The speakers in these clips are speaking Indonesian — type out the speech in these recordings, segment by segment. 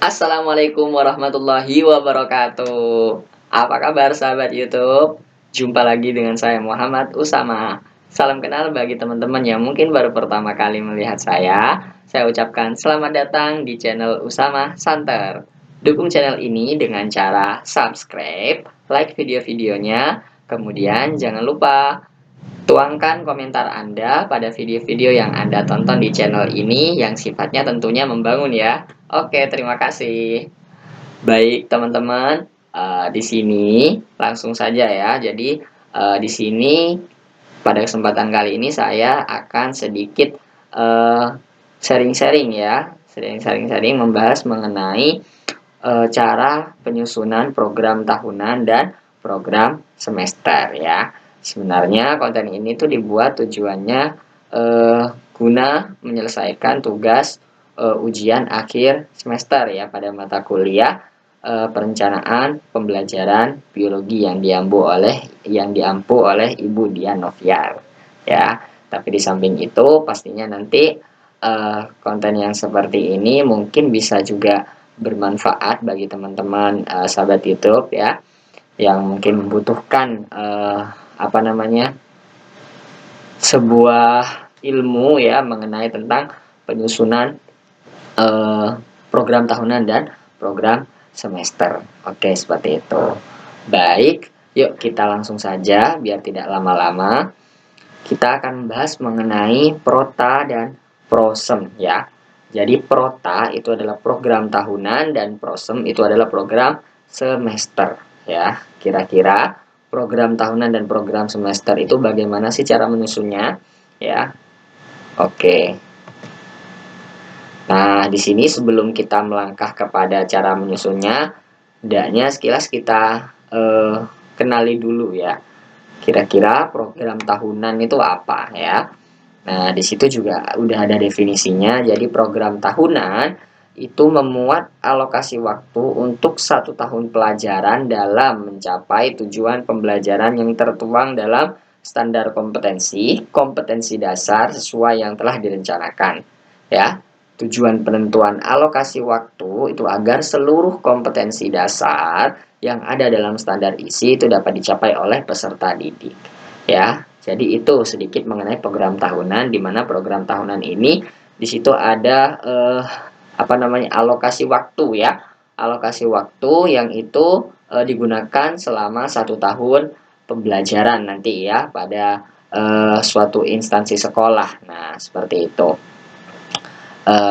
Assalamualaikum warahmatullahi wabarakatuh. Apa kabar sahabat YouTube? Jumpa lagi dengan saya Muhammad Usama. Salam kenal bagi teman-teman yang mungkin baru pertama kali melihat saya. Saya ucapkan selamat datang di channel Usama Santer. Dukung channel ini dengan cara subscribe, like video-videonya, kemudian jangan lupa tuangkan komentar Anda pada video-video yang Anda tonton di channel ini yang sifatnya tentunya membangun ya. Oke, terima kasih. Baik, teman-teman, di sini langsung saja ya. Jadi, di sini pada kesempatan kali ini saya akan sedikit sharing-sharing ya, sharing-sharing membahas mengenai cara penyusunan program tahunan dan program semester ya. Sebenarnya konten ini tuh dibuat tujuannya guna menyelesaikan tugas ujian akhir semester ya pada mata kuliah perencanaan pembelajaran biologi yang diampu oleh Ibu Dian Noviar ya. Tapi di samping itu pastinya nanti konten yang seperti ini mungkin bisa juga bermanfaat bagi teman-teman sahabat YouTube ya yang mungkin membutuhkan sebuah ilmu ya mengenai tentang penyusunan program tahunan dan program semester. Oke, seperti itu. Baik, yuk kita langsung saja biar tidak lama-lama. Kita akan membahas mengenai prota dan prosem ya. Jadi prota itu adalah program tahunan dan prosem itu adalah program semester ya. Kira-kira program tahunan dan program semester itu bagaimana sih cara menyusunnya ya? Oke. Nah, di sini sebelum kita melangkah kepada cara menyusunnya, hendaknya sekilas kita kenali dulu ya. Kira-kira program tahunan itu apa ya? Nah, di situ juga udah ada definisinya. Jadi program tahunan itu memuat alokasi waktu untuk 1 tahun pelajaran dalam mencapai tujuan pembelajaran yang tertuang dalam standar kompetensi, kompetensi dasar sesuai yang telah direncanakan. Ya, tujuan penentuan alokasi waktu itu agar seluruh kompetensi dasar yang ada dalam standar isi itu dapat dicapai oleh peserta didik. Ya, jadi itu sedikit mengenai program tahunan, di mana program tahunan ini di situ ada alokasi waktu ya, alokasi waktu yang itu digunakan selama 1 tahun pembelajaran nanti ya pada suatu instansi sekolah. Nah, seperti itu.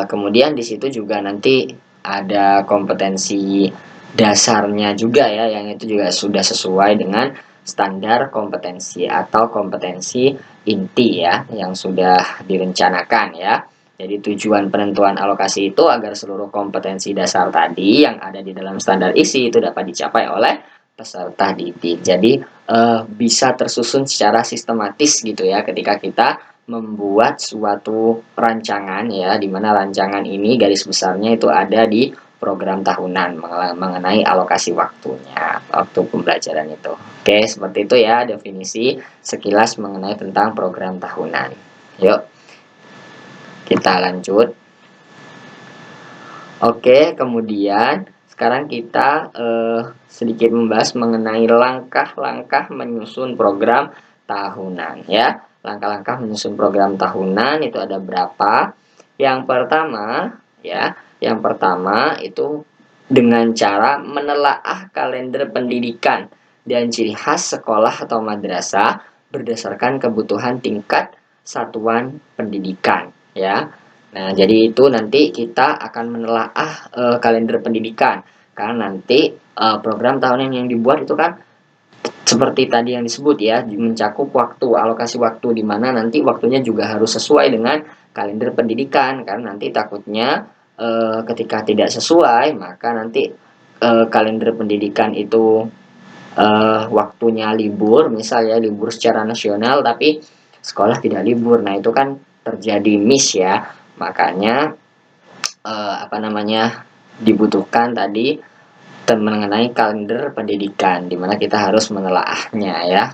Kemudian di situ juga nanti ada kompetensi dasarnya juga ya, yang itu juga sudah sesuai dengan standar kompetensi atau kompetensi inti ya, yang sudah direncanakan ya. Jadi tujuan penentuan alokasi itu agar seluruh kompetensi dasar tadi yang ada di dalam standar isi itu dapat dicapai oleh peserta didik. Jadi bisa tersusun secara sistematis gitu ya ketika kita membuat suatu rancangan ya, di mana rancangan ini garis besarnya itu ada di program tahunan mengenai alokasi waktunya, waktu pembelajaran itu. Oke, seperti itu ya definisi sekilas mengenai tentang program tahunan. Yuk, kita lanjut. Oke, kemudian sekarang kita sedikit membahas mengenai langkah-langkah menyusun program tahunan ya. Langkah-langkah menyusun program tahunan itu ada berapa? Yang pertama ya, yang pertama itu dengan cara menelaah kalender pendidikan dan ciri khas sekolah atau madrasah berdasarkan kebutuhan tingkat satuan pendidikan ya. Nah, jadi itu nanti kita akan menelaah kalender pendidikan karena nanti program tahunan yang dibuat itu kan seperti tadi yang disebut ya, mencakup waktu, alokasi waktu di mana nanti waktunya juga harus sesuai dengan kalender pendidikan karena nanti takutnya ketika tidak sesuai maka nanti kalender pendidikan itu waktunya libur, misalnya libur secara nasional tapi sekolah tidak libur. Nah, itu kan terjadi miss ya. Makanya dibutuhkan tadi mengenai kalender pendidikan di mana kita harus menelaahnya ya.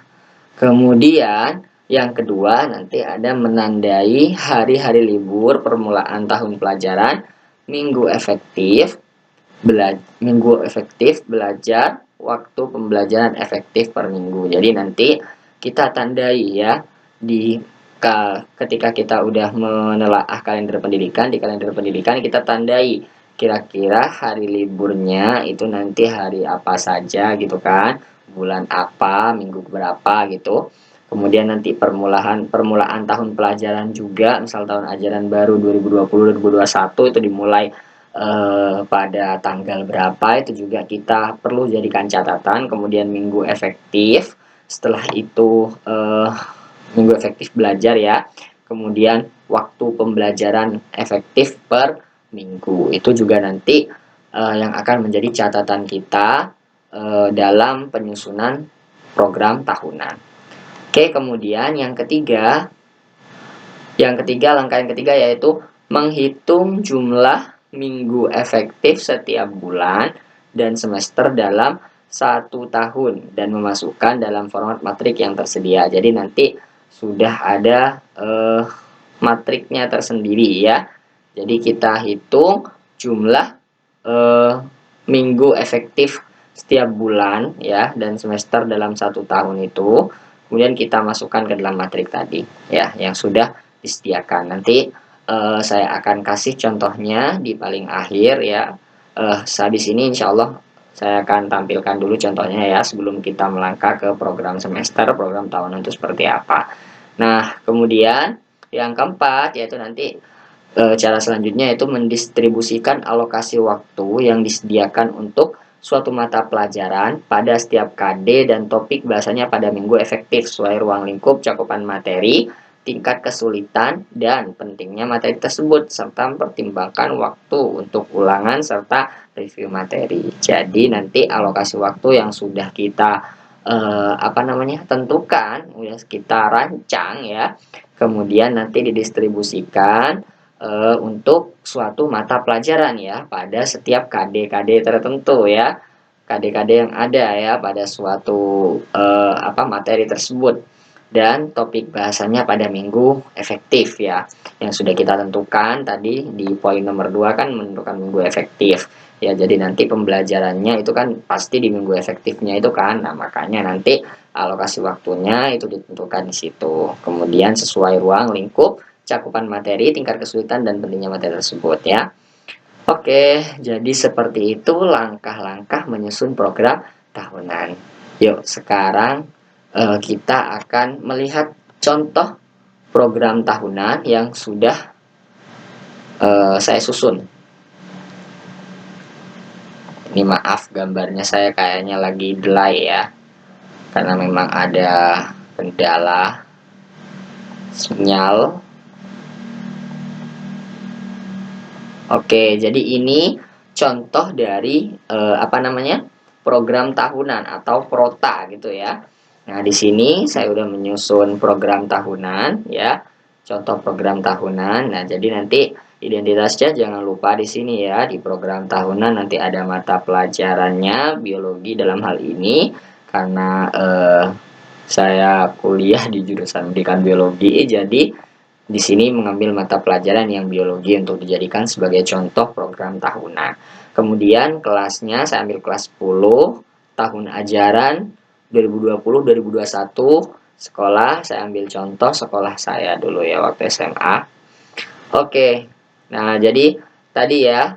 Kemudian yang kedua nanti ada menandai hari-hari libur permulaan tahun pelajaran, minggu efektif, minggu efektif belajar, waktu pembelajaran efektif per minggu. Jadi nanti kita tandai ya di ketika kita udah menelaah kalender pendidikan, di kalender pendidikan kita tandai kira-kira hari liburnya itu nanti hari apa saja gitu kan, bulan apa, minggu berapa gitu. Kemudian nanti permulaan tahun pelajaran juga, misal tahun ajaran baru 2020-2021 itu dimulai pada tanggal berapa, itu juga kita perlu jadikan catatan. Kemudian minggu efektif, setelah itu minggu efektif belajar ya, kemudian waktu pembelajaran efektif per minggu itu juga nanti yang akan menjadi catatan kita dalam penyusunan program tahunan. Oke, kemudian langkah yang ketiga yaitu menghitung jumlah minggu efektif setiap bulan dan semester dalam 1 tahun dan memasukkan dalam format matrik yang tersedia. Jadi nanti sudah ada matriknya tersendiri ya. Jadi kita hitung jumlah minggu efektif setiap bulan ya dan semester dalam 1 tahun itu, kemudian kita masukkan ke dalam matrik tadi ya yang sudah disediakan. Nanti saya akan kasih contohnya di paling akhir ya. Habis ini insya Allah saya akan tampilkan dulu contohnya ya sebelum kita melangkah ke program semester, program tahunan itu seperti apa. Nah, kemudian yang keempat yaitu nanti cara selanjutnya yaitu mendistribusikan alokasi waktu yang disediakan untuk suatu mata pelajaran pada setiap KD dan topik bahasanya pada minggu efektif sesuai ruang lingkup cakupan materi, tingkat kesulitan, dan pentingnya materi tersebut, serta mempertimbangkan waktu untuk ulangan serta review materi. Jadi nanti alokasi waktu yang sudah kita tentukan, kita rancang ya, kemudian nanti didistribusikan untuk suatu mata pelajaran ya pada setiap KD-KD tertentu ya, KD-KD yang ada ya pada suatu materi tersebut, dan topik bahasanya pada minggu efektif ya yang sudah kita tentukan tadi di poin nomor 2 kan menentukan minggu efektif ya. Jadi nanti pembelajarannya itu kan pasti di minggu efektifnya itu kan. Nah, makanya nanti alokasi waktunya itu ditentukan di situ. Kemudian sesuai ruang lingkup cakupan materi, tingkat kesulitan, dan pentingnya materi tersebut ya. Oke, jadi seperti itu langkah-langkah menyusun program tahunan. Yuk, sekarang kita akan melihat contoh program tahunan yang sudah saya susun. Ini maaf gambarnya saya kayaknya lagi delay ya, karena memang ada kendala sinyal. Oke, jadi ini contoh dari program tahunan atau prota gitu ya. Nah, di sini saya udah menyusun program tahunan ya. Contoh program tahunan. Nah, jadi nanti identitasnya jangan lupa di sini ya, di program tahunan nanti ada mata pelajarannya biologi dalam hal ini karena saya kuliah di jurusan pendidikan biologi, jadi di sini mengambil mata pelajaran yang biologi untuk dijadikan sebagai contoh program tahunan. Kemudian kelasnya saya ambil kelas 10, tahun ajaran 2020-2021, sekolah saya ambil contoh sekolah saya dulu ya waktu SMA. Oke, nah jadi tadi ya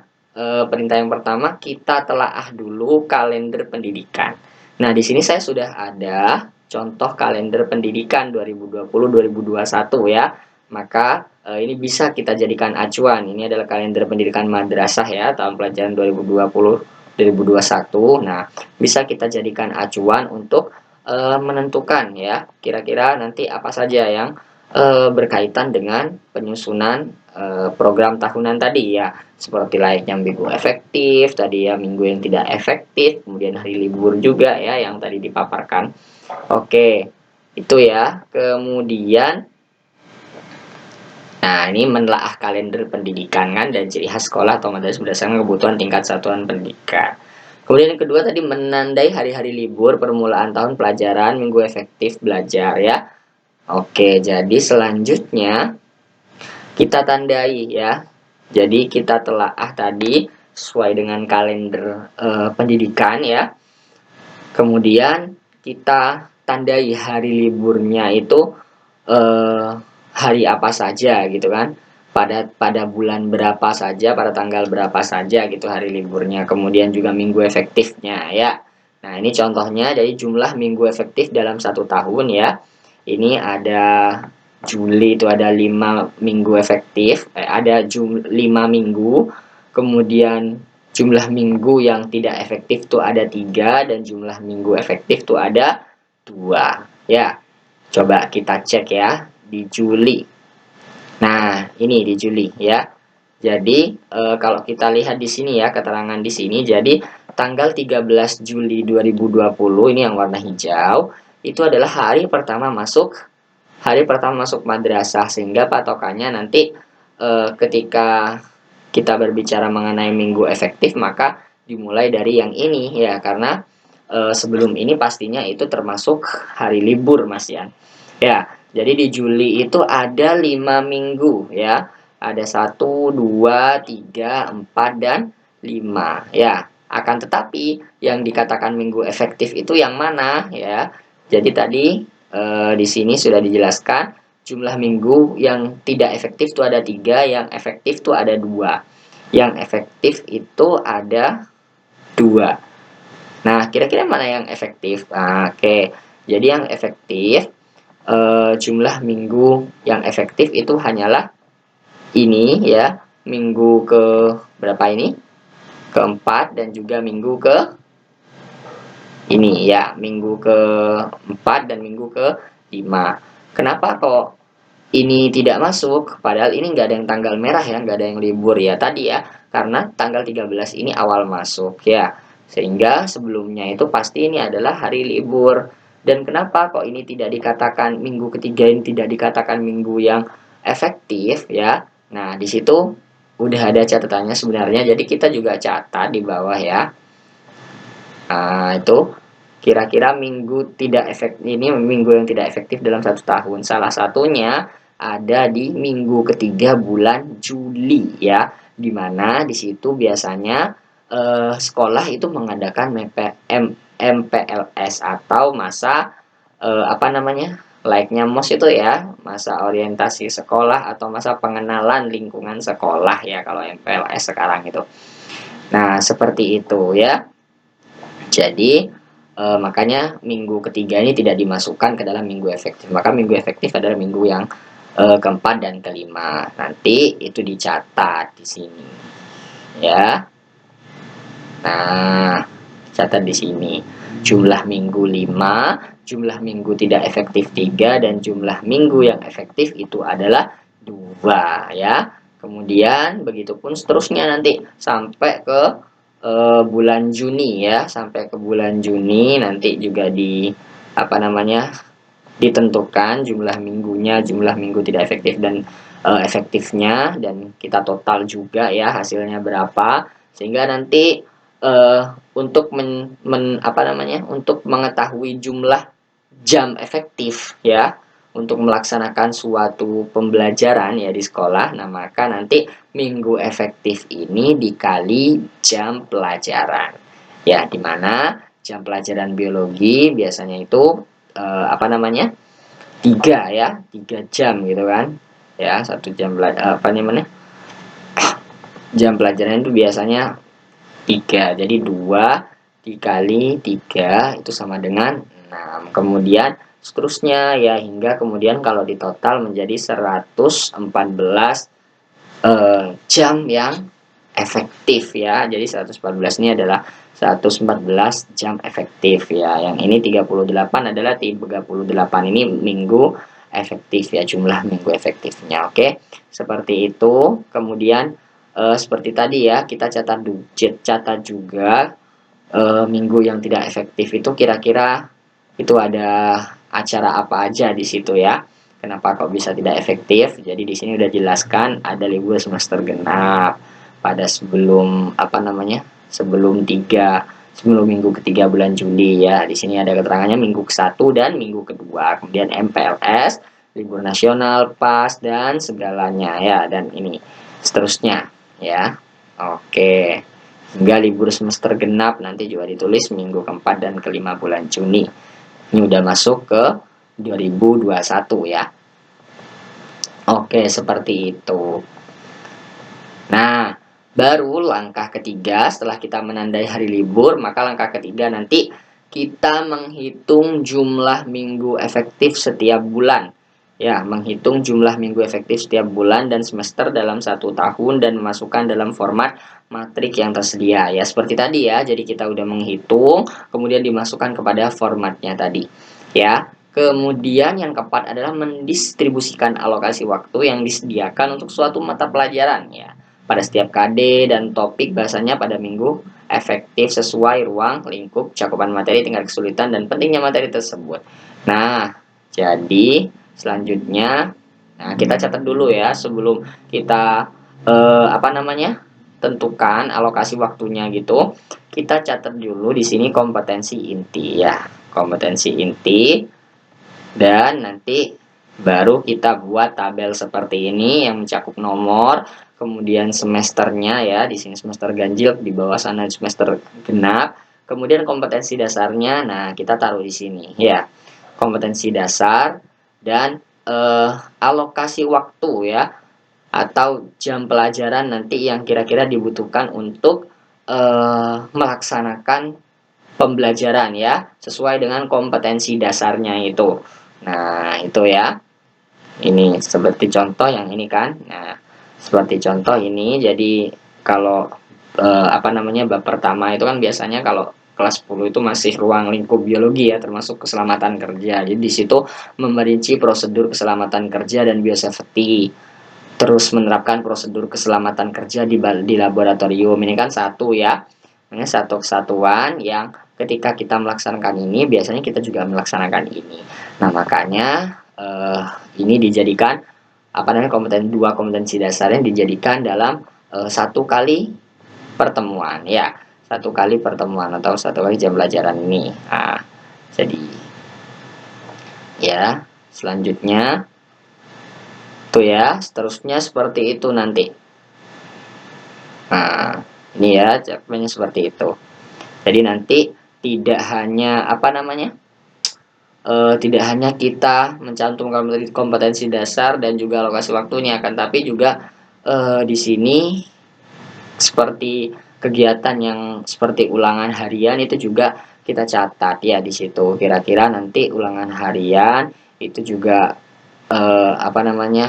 perintah yang pertama kita telaah dulu kalender pendidikan. Nah, di sini saya sudah ada contoh kalender pendidikan 2020-2021 ya. Maka ini bisa kita jadikan acuan. Ini adalah kalender pendidikan madrasah ya, tahun pelajaran 2020-2021. Nah, bisa kita jadikan acuan untuk menentukan ya, kira-kira nanti apa saja yang berkaitan dengan penyusunan program tahunan tadi ya, seperti layaknya minggu efektif tadi ya, minggu yang tidak efektif, kemudian hari libur juga ya yang tadi dipaparkan. Oke, itu ya. Kemudian nah, ini menelaah kalender pendidikan kan dan ciri khas sekolah atau madrasah berdasarkan kebutuhan tingkat satuan pendidikan. Kemudian yang kedua tadi menandai hari-hari libur permulaan tahun pelajaran, minggu efektif belajar ya. Oke, jadi selanjutnya kita tandai ya. Jadi kita telaah tadi sesuai dengan kalender pendidikan ya. Kemudian kita tandai hari liburnya itu hari apa saja gitu kan. Pada bulan berapa saja, pada tanggal berapa saja gitu hari liburnya. Kemudian juga minggu efektifnya ya. Nah, ini contohnya dari jumlah minggu efektif dalam satu tahun ya. Ini ada Juli itu ada 5 minggu efektif, ada 5 minggu, kemudian jumlah minggu yang tidak efektif tuh ada 3 dan jumlah minggu efektif tuh ada 2. Ya, coba kita cek ya di Juli. Nah, ini di Juli ya. Jadi, kalau kita lihat di sini ya, keterangan di sini, jadi tanggal 13 Juli 2020 ini yang warna hijau, itu adalah hari pertama masuk madrasah, sehingga patokannya nanti ketika kita berbicara mengenai minggu efektif maka dimulai dari yang ini ya, karena sebelum ini pastinya itu termasuk hari libur Mas ya. Ya, jadi di Juli itu ada 5 minggu ya. Ada 1, 2, 3, 4 dan 5 ya. Akan tetapi yang dikatakan minggu efektif itu yang mana ya? Jadi tadi di sini sudah dijelaskan jumlah minggu yang tidak efektif itu ada 3, yang efektif itu ada 2. Yang efektif itu ada 2. Nah, kira-kira mana yang efektif? Nah, oke. Jadi yang efektif jumlah minggu yang efektif itu hanyalah ini ya, minggu ke berapa ini? Keempat dan juga minggu ke ini ya, minggu ke-4 dan minggu ke-5. Kenapa kok ini tidak masuk? Padahal ini nggak ada yang tanggal merah ya, nggak ada yang libur ya tadi ya, karena tanggal 13 ini awal masuk ya. Sehingga sebelumnya itu pasti ini adalah hari libur. Dan kenapa kok ini tidak dikatakan minggu ketiga ini tidak dikatakan minggu yang efektif ya? Nah, di situ udah ada catatannya sebenarnya. Jadi kita juga catat di bawah ya. Nah, itu kira-kira minggu tidak efektif ini, minggu yang tidak efektif dalam satu tahun. Salah satunya ada di minggu ketiga bulan Juli ya, dimana di situ biasanya sekolah itu mengadakan MPLS atau masa apa namanya, like-nya MOS itu ya, masa orientasi sekolah atau masa pengenalan lingkungan sekolah ya kalau MPLS sekarang itu. Nah, seperti itu ya. Jadi makanya minggu ketiga ini tidak dimasukkan ke dalam minggu efektif. Maka minggu efektif adalah minggu yang keempat dan kelima. Nanti itu dicatat di sini, ya. Nah, catat di sini. Jumlah minggu 5, jumlah minggu tidak efektif 3 dan jumlah minggu yang efektif itu adalah 2 ya. Kemudian begitupun seterusnya nanti sampai ke bulan Juni ya, sampai ke bulan Juni nanti juga di apa namanya, ditentukan jumlah minggunya, jumlah minggu tidak efektif dan efektifnya, dan kita total juga ya hasilnya berapa, sehingga nanti untuk apa namanya, untuk mengetahui jumlah jam efektif ya untuk melaksanakan suatu pembelajaran ya di sekolah. Nah, maka nanti minggu efektif ini dikali jam pelajaran. Ya, di mana jam pelajaran biologi biasanya itu apa namanya? 3 ya, 3 jam gitu kan. Ya, 1 jam apa namanya? Jam pelajaran itu biasanya 3. Jadi 2 dikali 3 itu sama dengan 6. Kemudian seterusnya ya, hingga kemudian kalau ditotal menjadi 114 jam yang efektif ya. Jadi 114 ini adalah 114 jam efektif ya. Yang ini 38 adalah 38 ini minggu efektif ya, jumlah minggu efektifnya. Oke, seperti itu. Kemudian seperti tadi ya, kita catat juga minggu yang tidak efektif itu kira-kira itu ada acara apa aja di situ ya. Kenapa kok bisa tidak efektif? Jadi di sini udah jelaskan ada libur semester genap pada sebelum apa namanya? Sebelum minggu ketiga bulan Juli ya. Di sini ada keterangannya minggu ke-1 dan minggu kedua. Kemudian MPLS, libur nasional, PAS dan segalanya ya, dan ini seterusnya ya. Oke. hingga libur semester genap nanti juga ditulis minggu keempat dan kelima bulan Juni. Ini udah masuk ke 2021 ya. Oke, seperti itu. Nah, baru langkah ketiga setelah kita menandai hari libur, maka langkah ketiga nanti kita menghitung jumlah minggu efektif setiap bulan. Ya, menghitung jumlah minggu efektif setiap bulan dan semester dalam satu tahun dan memasukkan dalam format matrik yang tersedia. Ya, seperti tadi ya. Jadi kita udah menghitung, kemudian dimasukkan kepada formatnya tadi. Ya, kemudian yang keempat adalah mendistribusikan alokasi waktu yang disediakan untuk suatu mata pelajaran ya pada setiap KD dan topik bahasanya pada minggu efektif sesuai ruang, lingkup, cakupan materi, tingkat kesulitan, dan pentingnya materi tersebut. Nah, jadi selanjutnya, nah kita catat dulu ya sebelum kita tentukan alokasi waktunya gitu. Kita catat dulu di sini kompetensi inti ya, kompetensi inti, dan nanti baru kita buat tabel seperti ini yang mencakup nomor, kemudian semesternya ya, di sini semester ganjil, di bawah sana semester genap, kemudian kompetensi dasarnya. Nah, kita taruh di sini ya. Kompetensi dasar dan alokasi waktu ya atau jam pelajaran nanti yang kira-kira dibutuhkan untuk melaksanakan pembelajaran ya, sesuai dengan kompetensi dasarnya itu. Nah, itu ya. Ini seperti contoh yang ini kan. Nah, seperti contoh ini. Jadi kalau bab pertama itu kan biasanya kalau kelas 10 itu masih ruang lingkup biologi ya, termasuk keselamatan kerja. Jadi di situ memerinci prosedur keselamatan kerja dan biosafety. Terus menerapkan prosedur keselamatan kerja di laboratorium. Ini kan satu ya. Ini satu kesatuan yang ketika kita melaksanakan ini, biasanya kita juga melaksanakan ini. Nah, makanya ini dijadikan dua kompetensi dasarnya dijadikan dalam satu kali pertemuan ya, satu kali pertemuan atau satu kali jam pelajaran ini. Nah, jadi ya selanjutnya tuh ya, seterusnya seperti itu nanti. Nah, ini ya jawabannya seperti itu. Jadi nanti tidak hanya tidak hanya kita mencantumkan kompetensi dasar dan juga alokasi waktunya, akan tapi juga di sini seperti kegiatan yang seperti ulangan harian itu juga kita catat ya di situ. Kira-kira nanti ulangan harian itu juga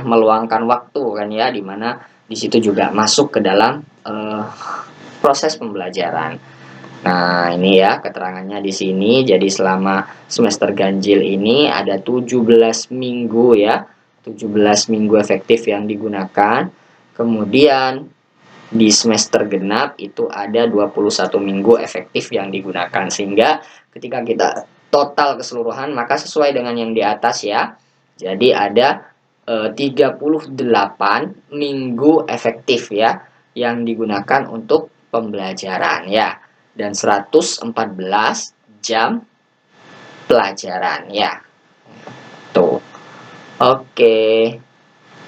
meluangkan waktu kan ya, dimana di situ juga masuk ke dalam proses pembelajaran. Nah, ini ya keterangannya di sini. Jadi selama semester ganjil ini ada 17 minggu ya. 17 minggu efektif yang digunakan. Kemudian di semester genap itu ada 21 minggu efektif yang digunakan. Sehingga ketika kita total keseluruhan maka sesuai dengan yang di atas ya. Jadi ada 38 minggu efektif ya yang digunakan untuk pembelajaran ya, dan 114 jam pelajaran ya. Tuh. Oke.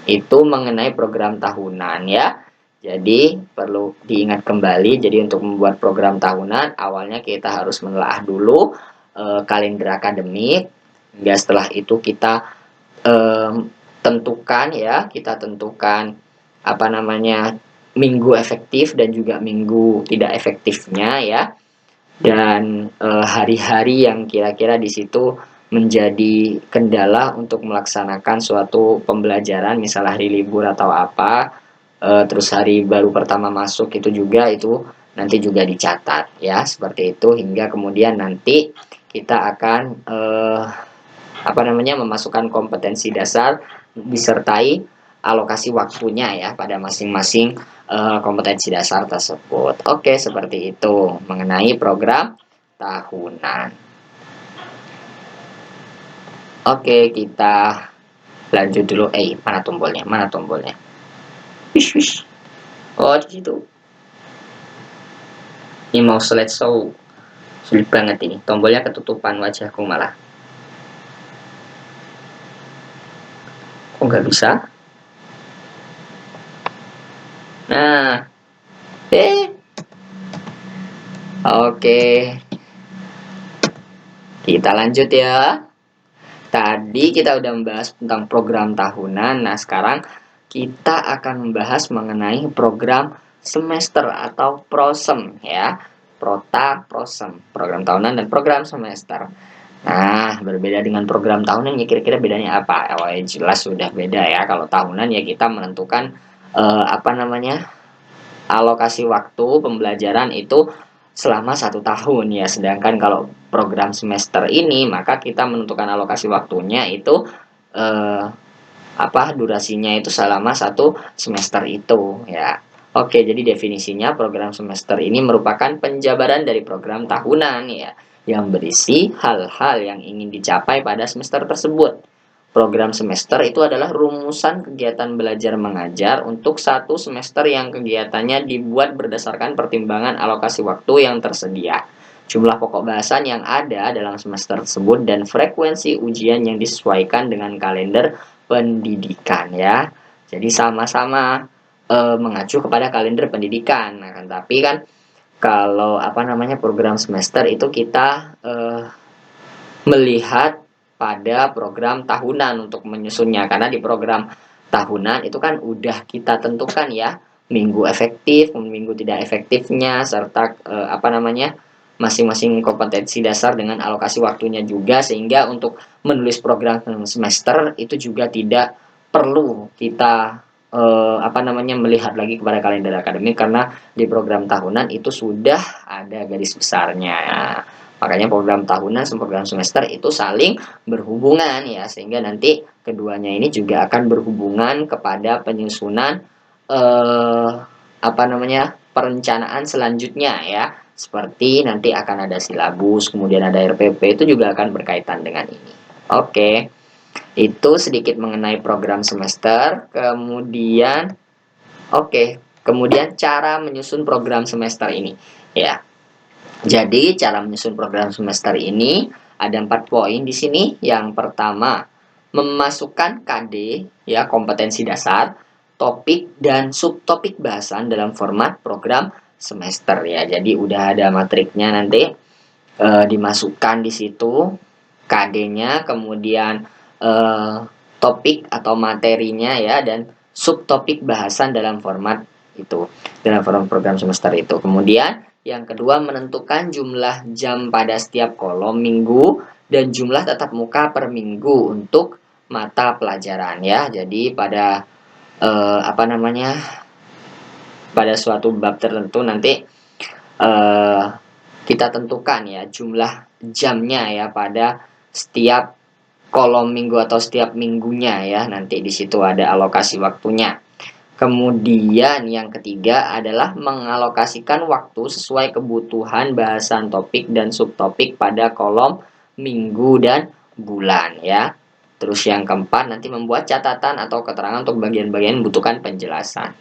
Itu mengenai program tahunan ya. Jadi perlu diingat kembali, jadi untuk membuat program tahunan awalnya kita harus menelaah dulu kalender akademik, hingga setelah itu kita tentukan ya, kita tentukan minggu efektif dan juga minggu tidak efektifnya ya, dan hari-hari yang kira-kira di situ menjadi kendala untuk melaksanakan suatu pembelajaran, misal hari libur atau apa, terus hari baru pertama masuk itu juga, itu nanti juga dicatat ya, seperti itu, hingga kemudian nanti kita akan memasukkan kompetensi dasar disertai alokasi waktunya ya pada masing-masing kompetensi dasar tersebut. Oke, seperti itu mengenai program tahunan. Oke, kita lanjut dulu. Mana tombolnya? Mana tombolnya? Wish. Oh, di situ. Ini mau slideshow. Sulit banget ini. Tombolnya ketutupan wajahku malah. Kok nggak bisa? Nah, Oke, kita lanjut ya. Tadi kita udah membahas tentang program tahunan. Nah, sekarang kita akan membahas mengenai program semester atau prosem ya. Prota, prosem, program tahunan dan program semester. Nah, berbeda dengan program tahunan ya, kira-kira bedanya apa? Oh, ya jelas sudah beda ya. Kalau tahunan ya kita menentukan alokasi waktu pembelajaran itu selama 1 tahun ya. Sedangkan kalau program semester ini maka kita menentukan alokasi waktunya itu eh, durasinya itu selama 1 semester itu ya. Oke, jadi definisinya program semester ini merupakan penjabaran dari program tahunan ya, yang berisi hal-hal yang ingin dicapai pada semester tersebut. Program semester itu adalah rumusan kegiatan belajar mengajar untuk 1 semester yang kegiatannya dibuat berdasarkan pertimbangan alokasi waktu yang tersedia, jumlah pokok bahasan yang ada dalam semester tersebut, dan frekuensi ujian yang disesuaikan dengan kalender pendidikan ya. Jadi sama-sama mengacu kepada kalender pendidikan. Nah, tapi kan kalau program semester itu kita melihat pada program tahunan untuk menyusunnya, karena di program tahunan itu kan udah kita tentukan ya minggu efektif, minggu tidak efektifnya, serta masing-masing kompetensi dasar dengan alokasi waktunya juga, sehingga untuk menulis program semester itu juga tidak perlu kita melihat lagi kepada kalender akademik, karena di program tahunan itu sudah ada garis besarnya. Makanya program tahunan sama program semester itu saling berhubungan ya, sehingga nanti keduanya ini juga akan berhubungan kepada penyusunan perencanaan selanjutnya ya. Seperti nanti akan ada silabus, kemudian ada RPP, itu juga akan berkaitan dengan ini. Oke. Itu sedikit mengenai program semester. Kemudian cara menyusun program semester ini ya. Jadi cara menyusun program semester ini ada 4 poin di sini. Yang pertama, memasukkan KD ya, kompetensi dasar, topik dan subtopik bahasan dalam format program semester ya. Jadi udah ada matriknya nanti dimasukkan di situ KD-nya, kemudian topik atau materinya ya, dan subtopik bahasan dalam format itu, dalam format program semester itu. Kemudian yang kedua, menentukan jumlah jam pada setiap kolom minggu dan jumlah tatap muka per minggu untuk mata pelajaran ya. Jadi pada pada suatu bab tertentu nanti kita tentukan ya jumlah jamnya ya pada setiap kolom minggu atau setiap minggunya ya. Nanti di situ ada alokasi waktunya. Kemudian yang ketiga adalah mengalokasikan waktu sesuai kebutuhan bahasan topik dan subtopik pada kolom minggu dan bulan ya. Terus yang keempat, nanti membuat catatan atau keterangan untuk bagian-bagian membutuhkan penjelasan.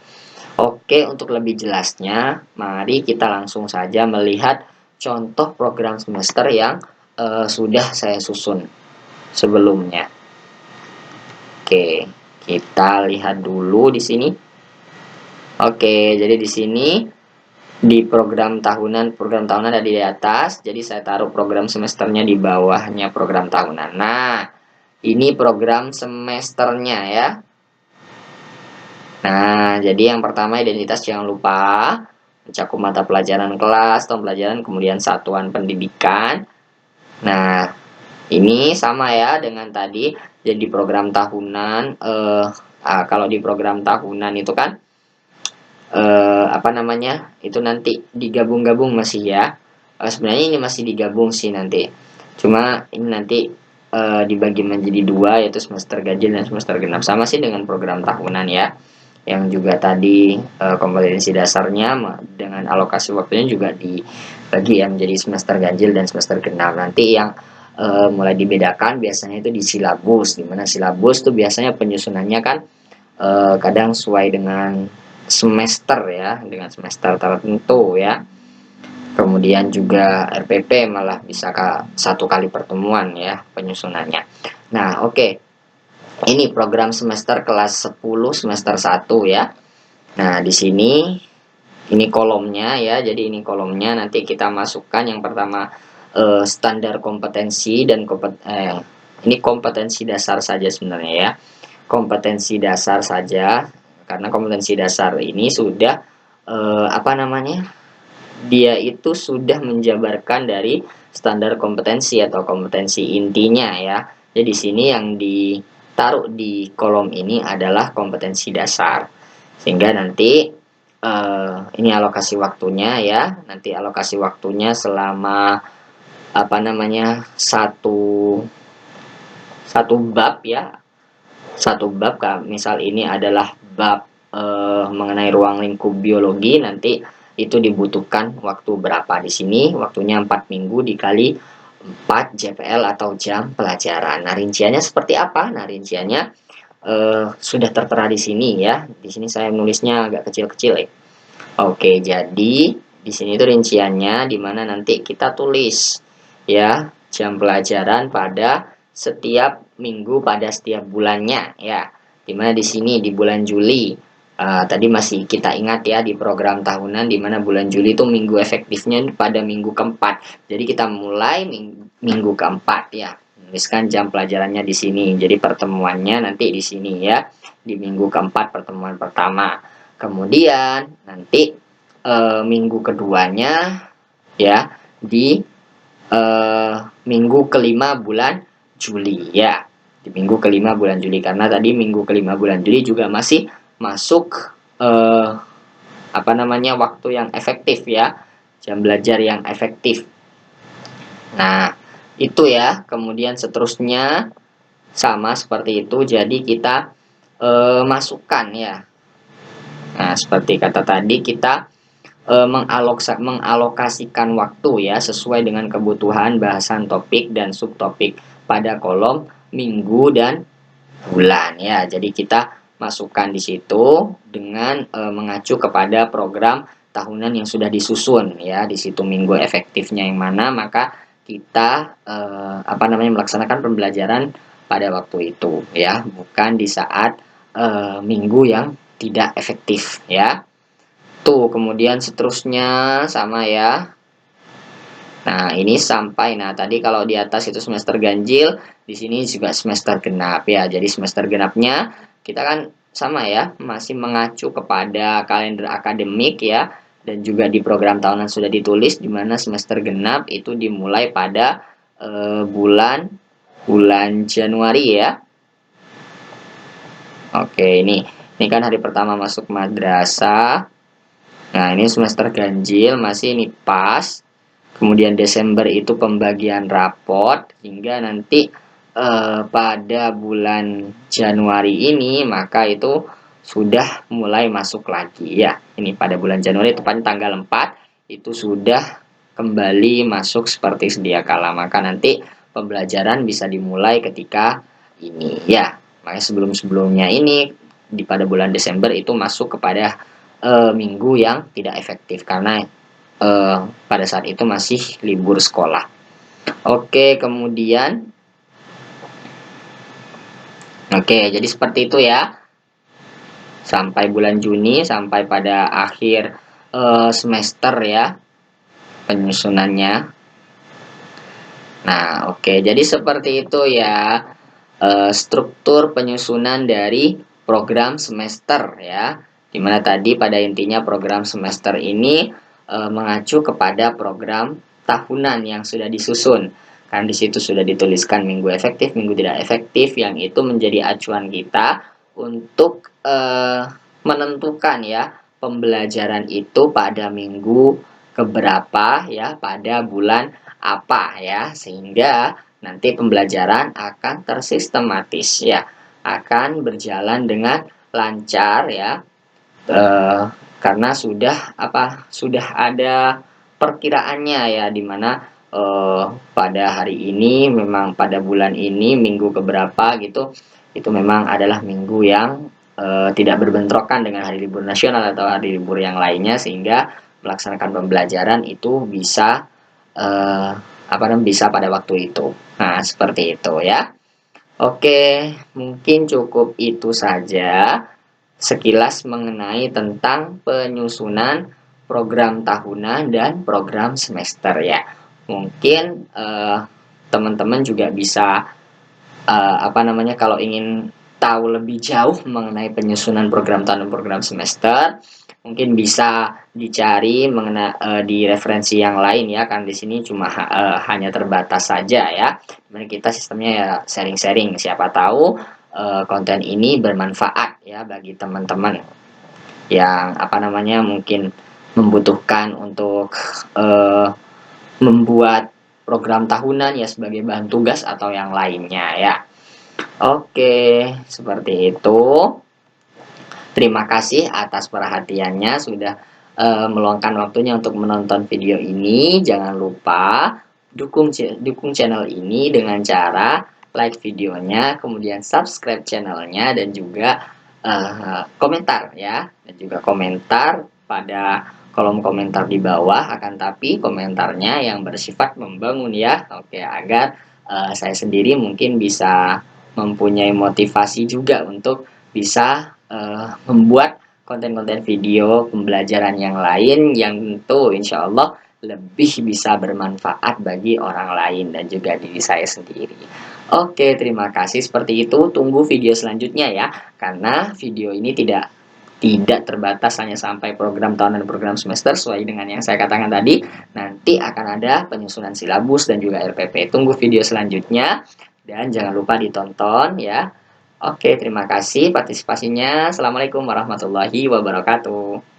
Oke, untuk lebih jelasnya, mari kita langsung saja melihat contoh program semester yang sudah saya susun sebelumnya. Oke, kita lihat dulu di sini. Oke, jadi di sini di program tahunan ada di atas, jadi saya taruh program semesternya di bawahnya program tahunan. Nah, ini program semesternya ya. Nah, jadi yang pertama identitas jangan lupa, mencakup mata pelajaran kelas, tahun pelajaran, kemudian satuan pendidikan. Nah, ini sama ya dengan tadi. Jadi program tahunan, kalau di program tahunan itu kan itu nanti digabung-gabung masih ya. Sebenarnya ini masih digabung sih nanti, cuma ini nanti dibagi menjadi 2, yaitu semester ganjil dan semester genap. Sama sih dengan program tahunan ya, yang juga tadi kompetensi dasarnya dengan alokasi waktunya juga dibagi ya menjadi semester ganjil dan semester genap. Nanti yang mulai dibedakan biasanya itu di silabus, dimana silabus tuh biasanya penyusunannya kan kadang sesuai dengan semester ya, dengan semester tertentu ya. Kemudian juga RPP malah bisa 1 kali pertemuan ya penyusunannya. Nah, oke. Ini program semester kelas 10 semester 1 ya. Nah, di sini Ini kolomnya ya, jadi ini kolomnya nanti kita masukkan yang pertama standar kompetensi dan ini kompetensi dasar saja sebenarnya ya. Kompetensi dasar saja, karena kompetensi dasar ini sudah apa namanya? Dia itu sudah menjabarkan dari standar kompetensi atau kompetensi intinya ya. Jadi di sini yang ditaruh di kolom ini adalah kompetensi dasar. Sehingga nanti ini alokasi waktunya ya. Nanti alokasi waktunya selama apa namanya satu bab ya, satu bab. Misal ini adalah bab mengenai ruang lingkup biologi, nanti itu dibutuhkan waktu berapa. Di sini waktunya 4 minggu dikali 4 JPL atau jam pelajaran. Nah, rinciannya seperti apa? Nah, rinciannya sudah tertera di sini ya. Di sini saya nulisnya agak kecil-kecil ya. Oke, jadi di sini itu rinciannya di mana nanti kita tulis ya jam pelajaran pada setiap minggu pada setiap bulannya ya. Dimana di sini di bulan Juli tadi masih kita ingat ya di program tahunan di mana bulan Juli itu minggu efektifnya pada minggu keempat. Jadi kita mulai minggu keempat ya. Tuliskan jam pelajarannya di sini. Jadi pertemuannya nanti di sini ya. Di minggu keempat pertemuan pertama. Kemudian nanti minggu keduanya ya di minggu kelima bulan Juli ya. Di minggu kelima bulan Juli, karena tadi minggu kelima bulan Juli juga masih masuk apa namanya waktu yang efektif ya, jam belajar yang efektif. Nah, itu ya. Kemudian seterusnya sama seperti itu. Jadi kita masukkan ya. Nah, seperti kata tadi kita mengalokasikan waktu ya sesuai dengan kebutuhan bahasan topik dan subtopik pada kolom minggu dan bulan ya. Jadi kita masukkan di situ dengan mengacu kepada program tahunan yang sudah disusun ya. Di situ minggu efektifnya yang mana, maka kita apa namanya melaksanakan pembelajaran pada waktu itu ya, bukan di saat minggu yang tidak efektif ya. Tuh, kemudian seterusnya sama ya. Nah, ini sampai, nah tadi kalau di atas itu semester ganjil, di sini juga semester genap ya. Jadi semester genapnya kita kan sama ya, masih mengacu kepada kalender akademik ya, dan juga di program tahunan sudah ditulis di mana semester genap itu dimulai pada bulan Januari ya. Oke, ini kan hari pertama masuk madrasah. Nah, ini semester ganjil masih ini pas. Kemudian Desember itu pembagian raport, hingga nanti pada bulan Januari ini maka itu sudah mulai masuk lagi ya. Ini pada bulan Januari tepatnya tanggal 4 itu sudah kembali masuk seperti sedia kala. Maka nanti pembelajaran bisa dimulai ketika ini ya. Makanya sebelum-sebelumnya ini pada bulan Desember itu masuk kepada minggu yang tidak efektif karena pada saat itu masih libur sekolah. Oke, kemudian jadi seperti itu ya. Sampai bulan Juni, sampai pada akhir semester ya penyusunannya. Nah, jadi seperti itu ya struktur penyusunan dari program semester ya. Dimana tadi pada intinya program semester ini mengacu kepada program tahunan yang sudah disusun. Kan di situ sudah dituliskan minggu efektif, minggu tidak efektif, yang itu menjadi acuan kita untuk menentukan ya pembelajaran itu pada minggu keberapa ya, pada bulan apa ya, sehingga nanti pembelajaran akan tersistematis ya, akan berjalan dengan lancar ya. Karena sudah ada perkiraannya ya, dimana pada hari ini memang pada bulan ini minggu keberapa gitu, itu memang adalah minggu yang tidak berbentrokan dengan hari libur nasional atau hari libur yang lainnya, sehingga melaksanakan pembelajaran itu bisa bisa pada waktu itu. Nah, seperti itu ya. Oke, mungkin cukup itu saja sekilas mengenai tentang penyusunan program tahunan dan program semester ya. Mungkin teman-teman juga bisa kalau ingin tahu lebih jauh mengenai penyusunan program tahun dan program semester, mungkin bisa dicari di referensi yang lain ya, kan di sini cuma hanya terbatas saja ya. Dimana kita sistemnya ya sharing-sharing, siapa tahu konten ini bermanfaat ya bagi teman-teman yang mungkin membutuhkan untuk eh, membuat program tahunan ya sebagai bahan tugas atau yang lainnya ya. Oke, seperti itu. Terima kasih atas perhatiannya sudah meluangkan waktunya untuk menonton video ini. Jangan lupa dukung channel ini dengan cara like videonya, kemudian subscribe channelnya dan juga komentar ya, dan juga komentar pada kolom komentar di bawah. Akan tapi komentarnya yang bersifat membangun ya. Oke, agar saya sendiri mungkin bisa mempunyai motivasi juga untuk bisa membuat konten-konten video pembelajaran yang lain yang tentu insya Allah lebih bisa bermanfaat bagi orang lain dan juga diri saya sendiri. Oke, terima kasih. Seperti itu, tunggu video selanjutnya ya, karena video ini tidak terbatas hanya sampai program tahunan dan program semester sesuai dengan yang saya katakan tadi. Nanti akan ada penyusunan silabus dan juga RPP. Tunggu video selanjutnya dan jangan lupa ditonton ya. Oke, terima kasih partisipasinya. Assalamualaikum warahmatullahi wabarakatuh.